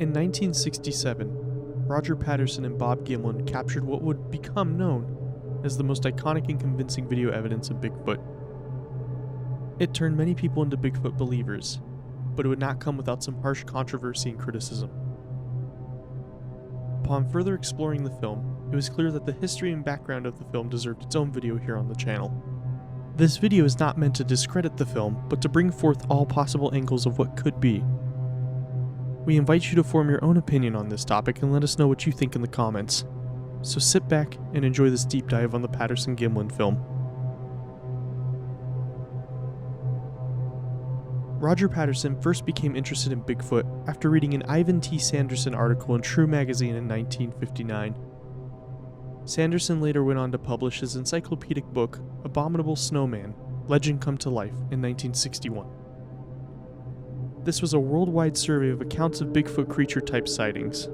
In 1967, Roger Patterson and Bob Gimlin captured what would become known as the most iconic and convincing video evidence of Bigfoot. It turned many people into Bigfoot believers, but it would not come without some harsh controversy and criticism. Upon further exploring the film, it was clear that the history and background of the film deserved its own video here on the channel. This video is not meant to discredit the film, but to bring forth all possible angles of what could be. We invite you to form your own opinion on this topic and let us know what you think in the comments. So sit back and enjoy this deep dive on the Patterson-Gimlin film. Roger Patterson first became interested in Bigfoot after reading an Ivan T. Sanderson article in True magazine in 1959. Sanderson later went on to publish his encyclopedic book, Abominable Snowman: Legend Come to Life, in 1961. This was a worldwide survey of accounts of Bigfoot creature-type sightings.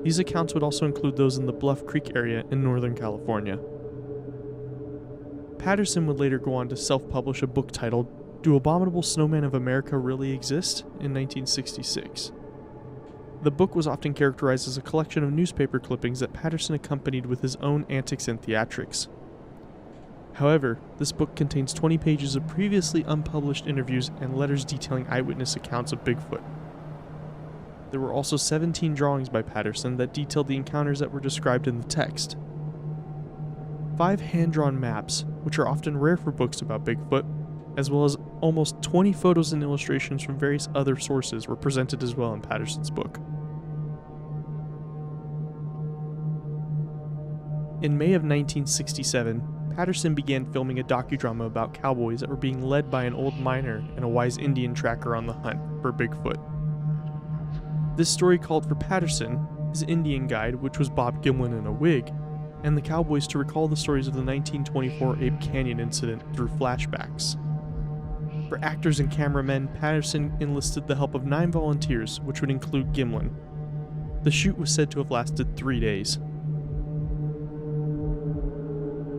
These accounts would also include those in the Bluff Creek area in Northern California. Patterson would later go on to self-publish a book titled Do Abominable Snowmen of America Really Exist? In 1966. The book was often characterized as a collection of newspaper clippings that Patterson accompanied with his own antics and theatrics. However, this book contains 20 pages of previously unpublished interviews and letters detailing eyewitness accounts of Bigfoot. There were also 17 drawings by Patterson that detailed the encounters that were described in the text. 5 hand-drawn maps, which are often rare for books about Bigfoot, as well as almost 20 photos and illustrations from various other sources were presented as well in Patterson's book. In May of 1967, Patterson began filming a docudrama about cowboys that were being led by an old miner and a wise Indian tracker on the hunt for Bigfoot. This story called for Patterson, his Indian guide, which was Bob Gimlin in a wig, and the cowboys to recall the stories of the 1924 Ape Canyon incident through flashbacks. For actors and cameramen, Patterson enlisted the help of 9 volunteers, which would include Gimlin. The shoot was said to have lasted 3 days.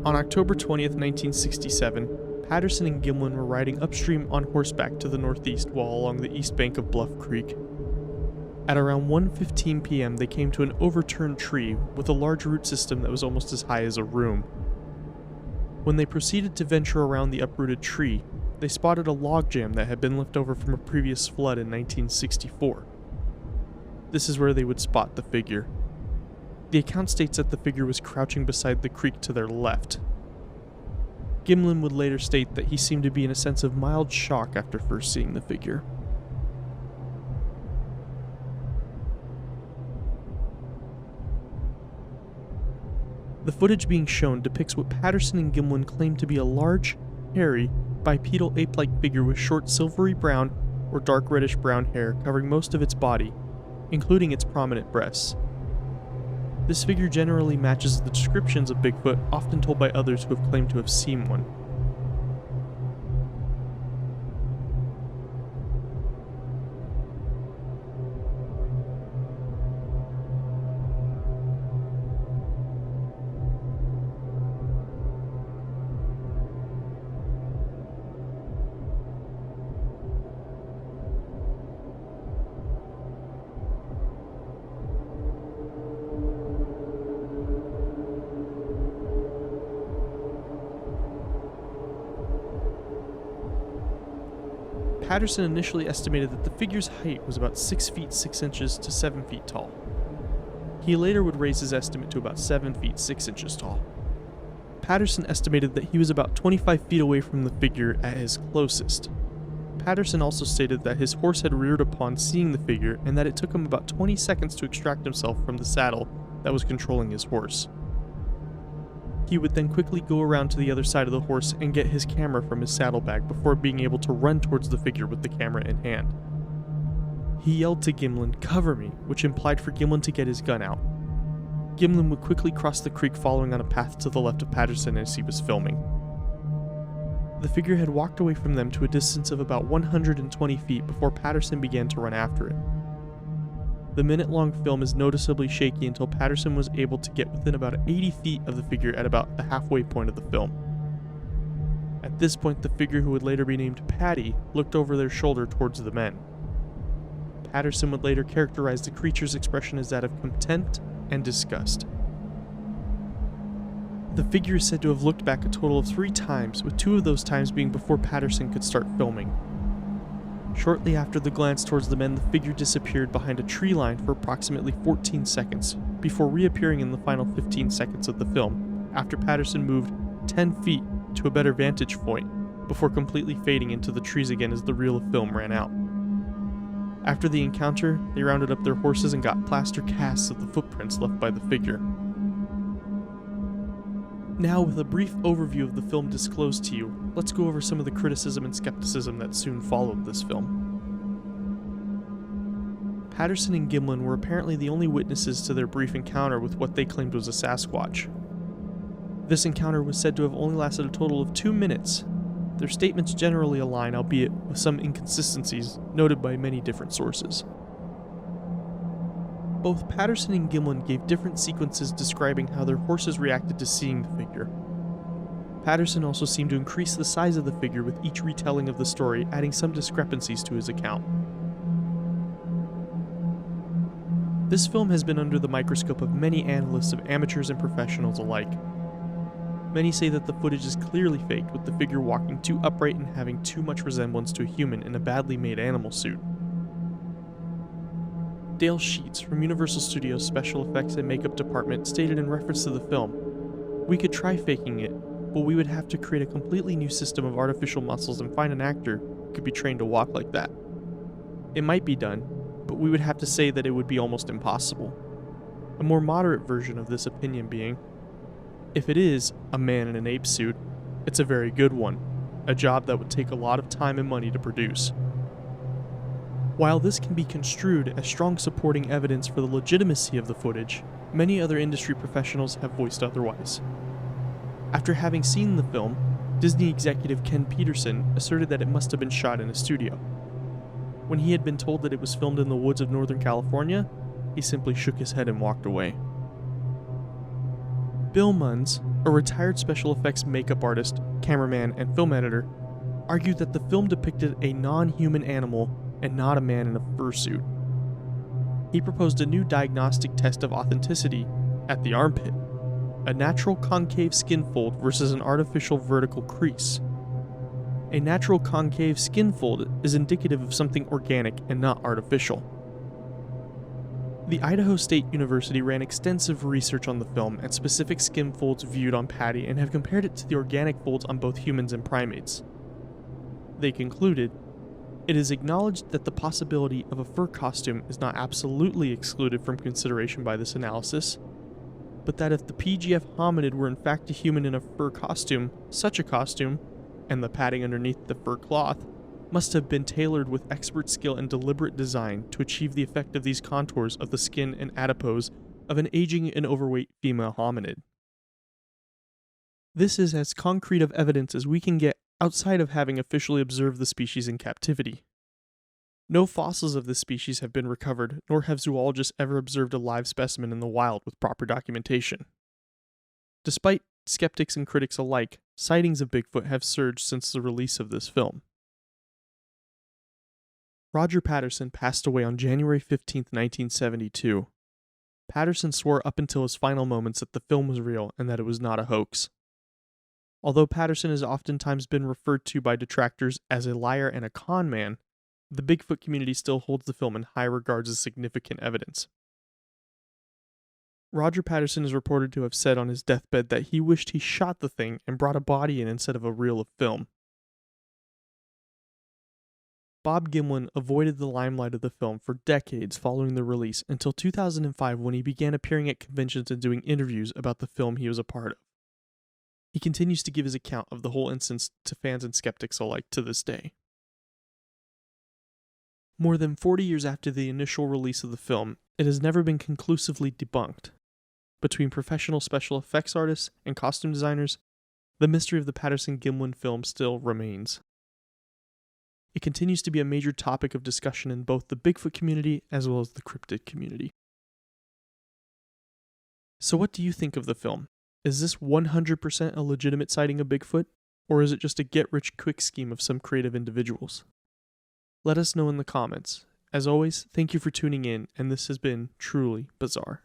On October 20th, 1967, Patterson and Gimlin were riding upstream on horseback to the northeast while along the east bank of Bluff Creek. At around 1:15 p.m., they came to an overturned tree with a large root system that was almost as high as a room. When they proceeded to venture around the uprooted tree, they spotted a logjam that had been left over from a previous flood in 1964. This is where they would spot the figure. The account states that the figure was crouching beside the creek to their left. Gimlin would later state that he seemed to be in a sense of mild shock after first seeing the figure. The footage being shown depicts what Patterson and Gimlin claimed to be a large, hairy, bipedal ape-like figure with short silvery brown or dark reddish brown hair covering most of its body, including its prominent breasts. This figure generally matches the descriptions of Bigfoot often told by others who have claimed to have seen one. Patterson initially estimated that the figure's height was about 6 feet 6 inches to 7 feet tall. He later would raise his estimate to about 7 feet 6 inches tall. Patterson estimated that he was about 25 feet away from the figure at his closest. Patterson also stated that his horse had reared upon seeing the figure and that it took him about 20 seconds to extract himself from the saddle that was controlling his horse. He would then quickly go around to the other side of the horse and get his camera from his saddlebag before being able to run towards the figure with the camera in hand. He yelled to Gimlin, "Cover me," which implied for Gimlin to get his gun out. Gimlin would quickly cross the creek following on a path to the left of Patterson as he was filming. The figure had walked away from them to a distance of about 120 feet before Patterson began to run after it. The minute-long film is noticeably shaky until Patterson was able to get within about 80 feet of the figure at about the halfway point of the film. At this point, the figure, who would later be named Patty, looked over their shoulder towards the men. Patterson would later characterize the creature's expression as that of contempt and disgust. The figure is said to have looked back a total of 3 times, with 2 of those times being before Patterson could start filming. Shortly after the glance towards the men, the figure disappeared behind a tree line for approximately 14 seconds, before reappearing in the final 15 seconds of the film, after Patterson moved 10 feet to a better vantage point, before completely fading into the trees again as the reel of film ran out. After the encounter, they rounded up their horses and got plaster casts of the footprints left by the figure. Now, with a brief overview of the film disclosed to you, let's go over some of the criticism and skepticism that soon followed this film. Patterson and Gimlin were apparently the only witnesses to their brief encounter with what they claimed was a Sasquatch. This encounter was said to have only lasted a total of 2 minutes. Their statements generally align, albeit with some inconsistencies noted by many different sources. Both Patterson and Gimlin gave different sequences describing how their horses reacted to seeing the figure. Patterson also seemed to increase the size of the figure with each retelling of the story, adding some discrepancies to his account. This film has been under the microscope of many analysts of amateurs and professionals alike. Many say that the footage is clearly faked, with the figure walking too upright and having too much resemblance to a human in a badly made animal suit. Dale Sheets from Universal Studios' Special Effects and Makeup Department stated in reference to the film, "We could try faking it, but we would have to create a completely new system of artificial muscles and find an actor who could be trained to walk like that. It might be done, but we would have to say that it would be almost impossible." A more moderate version of this opinion being, if it is a man in an ape suit, it's a very good one, a job that would take a lot of time and money to produce. While this can be construed as strong supporting evidence for the legitimacy of the footage, many other industry professionals have voiced otherwise. After having seen the film, Disney executive Ken Peterson asserted that it must have been shot in a studio. When he had been told that it was filmed in the woods of Northern California, he simply shook his head and walked away. Bill Munns, a retired special effects makeup artist, cameraman, and film editor, argued that the film depicted a non-human animal and not a man in a fursuit. He proposed a new diagnostic test of authenticity at the armpit, a natural concave skin fold versus an artificial vertical crease. A natural concave skin fold is indicative of something organic and not artificial. The Idaho State University ran extensive research on the film and specific skin folds viewed on Patty and have compared it to the organic folds on both humans and primates. They concluded, "It is acknowledged that the possibility of a fur costume is not absolutely excluded from consideration by this analysis, but that if the PGF hominid were in fact a human in a fur costume, such a costume, and the padding underneath the fur cloth, must have been tailored with expert skill and deliberate design to achieve the effect of these contours of the skin and adipose of an aging and overweight female hominid." This is as concrete of evidence as we can get outside of having officially observed the species in captivity. No fossils of this species have been recovered, nor have zoologists ever observed a live specimen in the wild with proper documentation. Despite skeptics and critics alike, sightings of Bigfoot have surged since the release of this film. Roger Patterson passed away on January 15, 1972. Patterson swore up until his final moments that the film was real and that it was not a hoax. Although Patterson has oftentimes been referred to by detractors as a liar and a con man, the Bigfoot community still holds the film in high regards as significant evidence. Roger Patterson is reported to have said on his deathbed that he wished he shot the thing and brought a body in instead of a reel of film. Bob Gimlin avoided the limelight of the film for decades following the release until 2005 when he began appearing at conventions and doing interviews about the film he was a part of. He continues to give his account of the whole instance to fans and skeptics alike to this day. More than 40 years after the initial release of the film, it has never been conclusively debunked. Between professional special effects artists and costume designers, the mystery of the Patterson-Gimlin film still remains. It continues to be a major topic of discussion in both the Bigfoot community as well as the cryptid community. So what do you think of the film? Is this 100% a legitimate sighting of Bigfoot, or is it just a get-rich-quick scheme of some creative individuals? Let us know in the comments, As always, thank you for tuning in, and this has been truly bizarre.